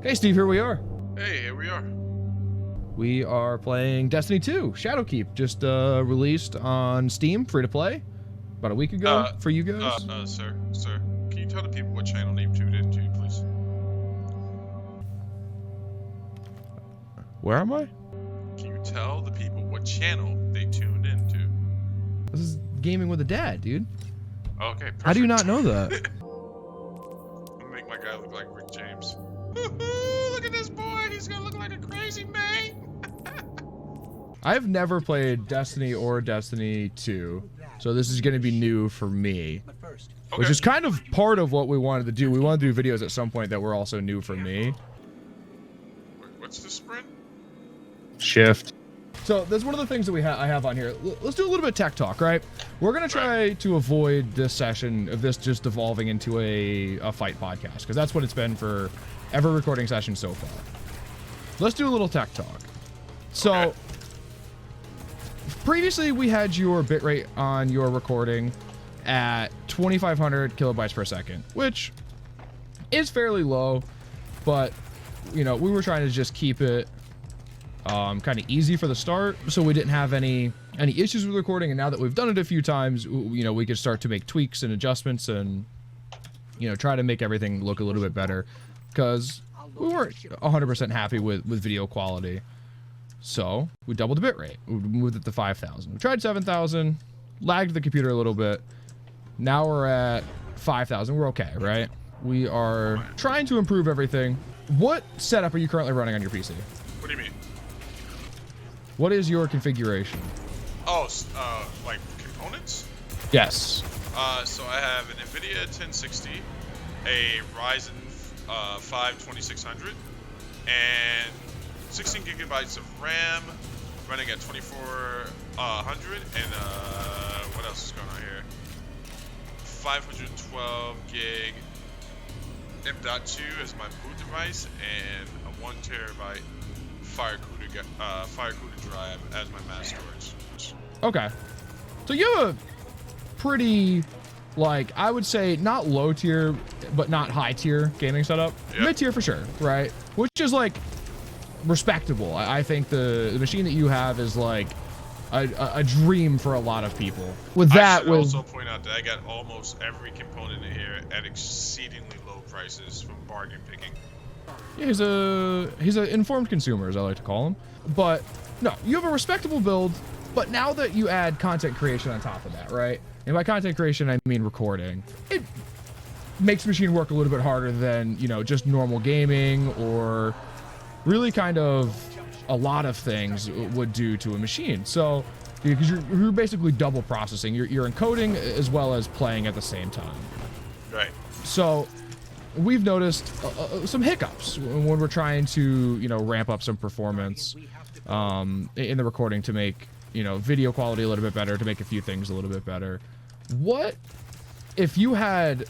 Hey Steve, here we are. Hey, here we are. We are playing Destiny 2, Shadowkeep, just released on Steam, free to play, about a week ago for you guys. Sir, can you tell the people what channel name tuned into, please? Where am I? Can you tell the people what channel they tuned into? This is Gaming with a Dad, dude. Okay, perfect. How do you not know that? I'm gonna make my guy look like Rick James. Look at this boy, he's gonna look like a crazy man. I've never played Destiny or Destiny 2, so this is going to be new for me, which is kind of part of what we wanted to do. We wanted to do videos at some point that were also new for me. What's the sprint? Shift. So that's one of the things that I have on here. Let's do a little bit of tech talk, right? We're going to try to avoid this session of this just devolving into a fight podcast, because that's what it's been for every recording session so far. Let's do a little tech talk. So previously we had your bitrate on your recording at 2,500 kilobytes per second, which is fairly low, but you know, we were trying to just keep it kind of easy for the start, so we didn't have any issues with recording. And now that we've done it a few times, you know, we could start to make tweaks and adjustments and, you know, try to make everything look a little bit better, because we weren't 100% happy with video quality. So we doubled the bitrate. We moved it to 5,000. We tried 7,000, lagged the computer a little bit. Now we're at 5,000. We're okay, right? We are trying to improve everything. What setup are you currently running on your PC? What do you mean? What is your configuration? Oh, like components? Yes. So I have an NVIDIA 1060, a Ryzen 5 2600, and 16 gigabytes of RAM, running at 2400, and what else is going on here? 512 gig M.2 as my boot device, and a 1 terabyte FireCuda drive as my mass storage. Okay. So you have a pretty, like, I would say not low tier, but not high tier gaming setup. Yep. Mid tier for sure, right? Which is like respectable. I think the machine that you have is like a dream for a lot lot of people. With that, I should also point out that I got almost every component in here at exceedingly low prices from bargain picking. Yeah, he's an informed consumer, as I like to call him. But no, you have a respectable build. But now that you add content creation on top of that, right? And by content creation, I mean recording. It makes the machine work a little bit harder than, you know, just normal gaming, or really kind of a lot of things would do to a machine. So, because you're basically double processing. You're encoding as well as playing at the same time. Right. So we've noticed some hiccups when we're trying to, you know, ramp up some performance in the recording to make, you know, video quality a little bit better, to make a few things a little bit better. What if you had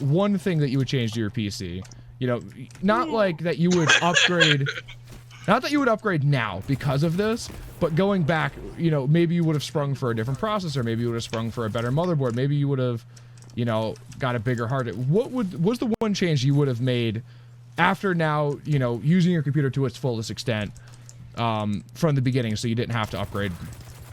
one thing that you would change to your PC? You know, not like that you would upgrade, not that you would upgrade now because of this, but going back, you know, maybe you would have sprung for a different processor, maybe you would have sprung for a better motherboard, maybe you would have, you know, got a bigger hard disk. What's the one change you would have made after now, you know, using your computer to its fullest extent from the beginning, so you didn't have to upgrade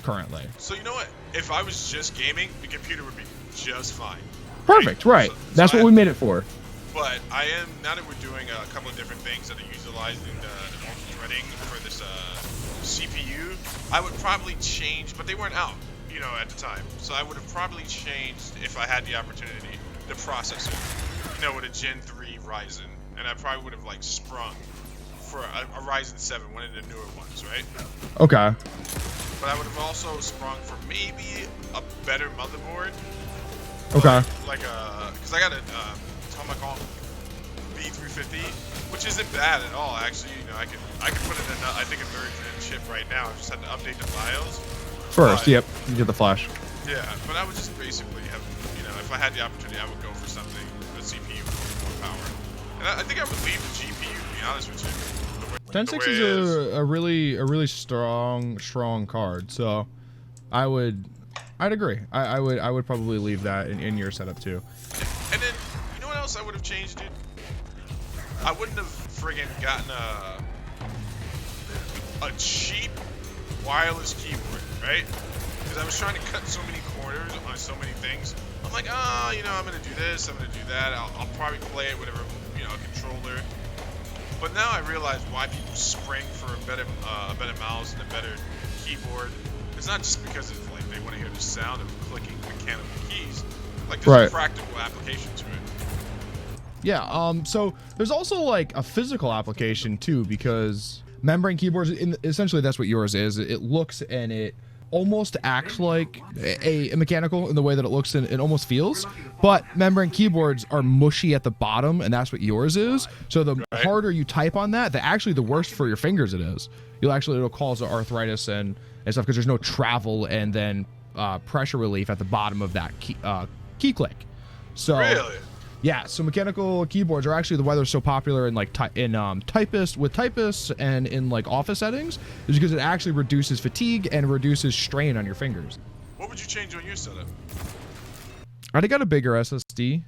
currently? So you know what? If I was just gaming, the computer would be just fine. Perfect, right? That's what we made it for. But I am, now that we're doing a couple of different things that are utilizing the multi-threading for this CPU, I would probably change, but they weren't out, you know, at the time. So I would have probably changed, if I had the opportunity, the processor, you know, with a Gen 3 Ryzen, and I probably would have like sprung for a Ryzen 7, one of the newer ones, right? Okay. But I would have also sprung for maybe a better motherboard. Okay. Like because I got a Tomahawk B350, which isn't bad at all, actually. You know, I can put it in I think a version chip right now. I just had to update the BIOS. First, yep, you get the flash. Yeah, but I would just basically have, you know, if I had the opportunity, I would go for something, a CPU with more power. And I think I would leave the GPU, to be honest with you. 1060 is a really strong card, so I'd agree. I would probably leave that in your setup too. And then, you know what else I would have changed, dude? I wouldn't have friggin' gotten a cheap wireless keyboard, right? Because I was trying to cut so many corners on so many things. I'm like, you know, I'm gonna do this, I'm gonna do that. I'll probably play it with a controller. But now I realize why people spring for a better mouse and a better keyboard. It's not just because it's like they want to hear the sound of clicking mechanical keys. Like there's a practical application to it. Yeah. So there's also like a physical application too, because membrane keyboards, essentially that's what yours is. It looks and it almost acts like a mechanical in the way that it looks and it almost feels, but membrane keyboards are mushy at the bottom, and that's what yours is. So the harder you type on that, actually the worse for your fingers it is. It'll cause arthritis and stuff because there's no travel and then pressure relief at the bottom of that key click. So really? Yeah, so mechanical keyboards are actually why they're so popular in like typists and in like office settings, is because it actually reduces fatigue and reduces strain on your fingers. What would you change on your setup? I got a bigger SSD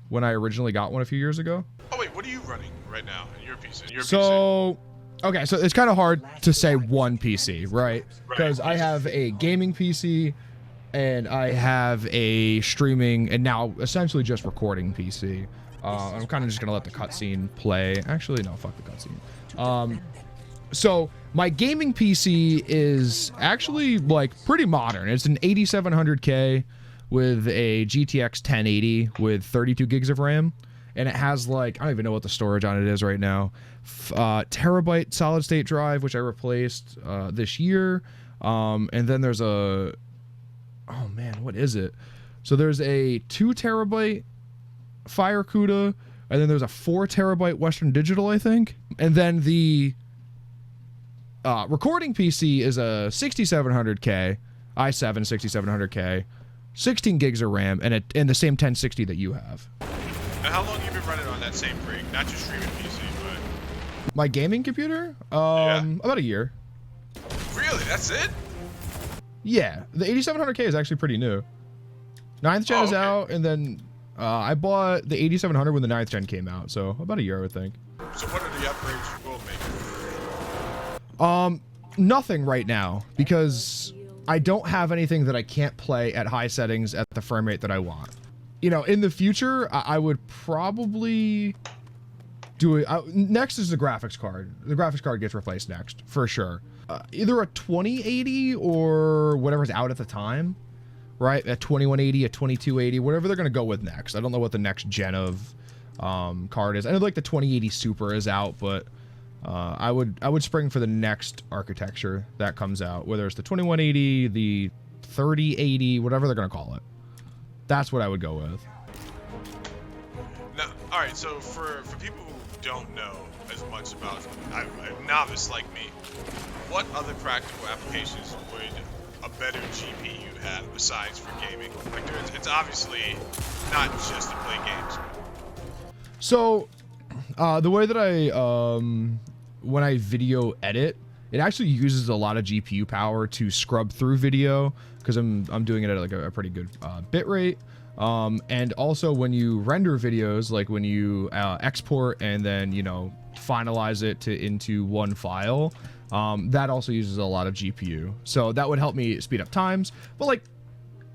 when I originally got one a few years ago. Oh wait, what are you running right now in your PC? Okay, so it's kind of hard to say one PC, right? Because I have a gaming PC, and I have a streaming and now essentially just recording PC. I'm kind of just gonna let the cutscene play. Actually, no, fuck the cutscene. So my gaming PC is actually like pretty modern. It's an 8700K with a GTX 1080 with 32 gigs of RAM, and it has like, I don't even know what the storage on it is right now. Terabyte solid state drive, which I replaced this year, and then there's a, oh man, what is it? So there's a 2 terabyte Fire CUDA, and then there's a 4 terabyte Western Digital, I think. And then the recording PC is a 6700K, i7 6700K, 16 gigs of RAM, and the same 1060 that you have. And how long have you been running on that same rig? Not just streaming PC, but... My gaming computer? About a year. Really? That's it? Yeah, the 8700K is actually pretty new. 9th gen is out, and then I bought the 8700 when the 9th gen came out, so about a year, I would think. So what are the upgrades you will make? Nothing right now, because I don't have anything that I can't play at high settings at the frame rate that I want. You know, in the future, I would probably do it. Next is the graphics card. The graphics card gets replaced next, for sure. Either a 2080 or whatever's out at the time, right? A 2180, a 2280, whatever they're going to go with next. I don't know what the next gen of card is. I know like the 2080 Super is out, but I would spring for the next architecture that comes out, whether it's the 2180, the 3080, whatever they're going to call it. That's what I would go with. Now, all right, so for people who don't know as much about a novice like me, what other practical applications would a better GPU have besides for gaming? Like, it's obviously not just to play games. So, the way that I, when I video edit, it actually uses a lot of GPU power to scrub through video, because I'm doing it at like a pretty good bit rate. And also when you render videos, like when you export and then, you know, finalize it into one file, that also uses a lot of GPU. So that would help me speed up times. But like,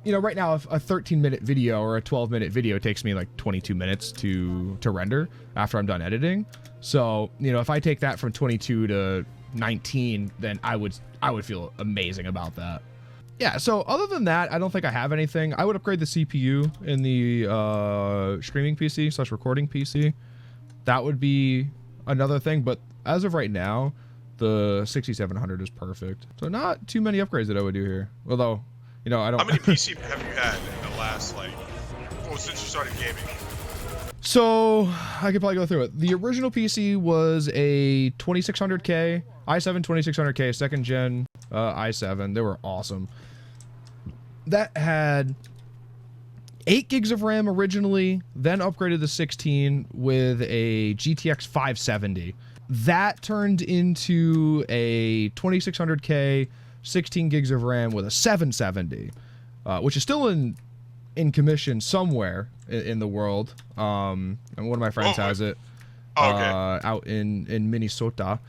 you know, right now, if a 13-minute video or a 12-minute video takes me like 22 minutes to render after I'm done editing. So, you know, if I take that from 22 to 19, then I would feel amazing about that. Yeah, so other than that, I don't think I have anything. I would upgrade the CPU in the streaming PC / recording PC. That would be another thing, but as of right now, the 6700 is perfect. So not too many upgrades that I would do here. Although, you know, I don't... How many PC have you had in the last, like, well, since you started gaming? So, I could probably go through it. The original PC was a 2600K, i7 2600K, second gen i7. They were awesome. That had 8 gigs of RAM originally, then upgraded to 16 with a GTX 570. That turned into a 2600K, 16 gigs of RAM with a 770, which is still in commission somewhere in the world. And one of my friends has it. Oh, okay. out in Minnesota.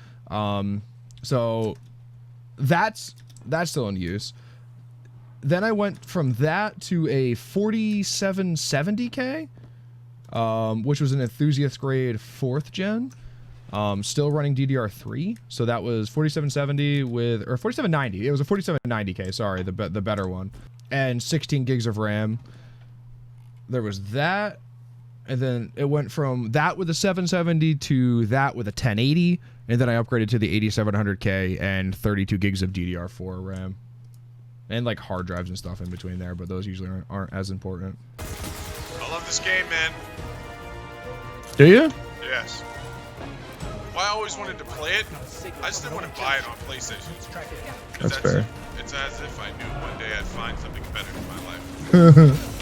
So that's still in use. Then I went from that to a 4770K, which was an enthusiast grade 4th gen, still running DDR3. So that was 4770 with, or 4790. It was a 4790K, sorry, the better one, and 16 gigs of RAM. There was that, and then it went from that with a 770 to that with a 1080, and then I upgraded to the 8700K and 32 gigs of DDR4 RAM. And like hard drives and stuff in between there, but those usually aren't as important. I love this game, man. Do you? Yes. Well, I always wanted to play it. I just didn't want to buy it on PlayStation. That's fair. It's as if I knew one day I'd find something better in my life.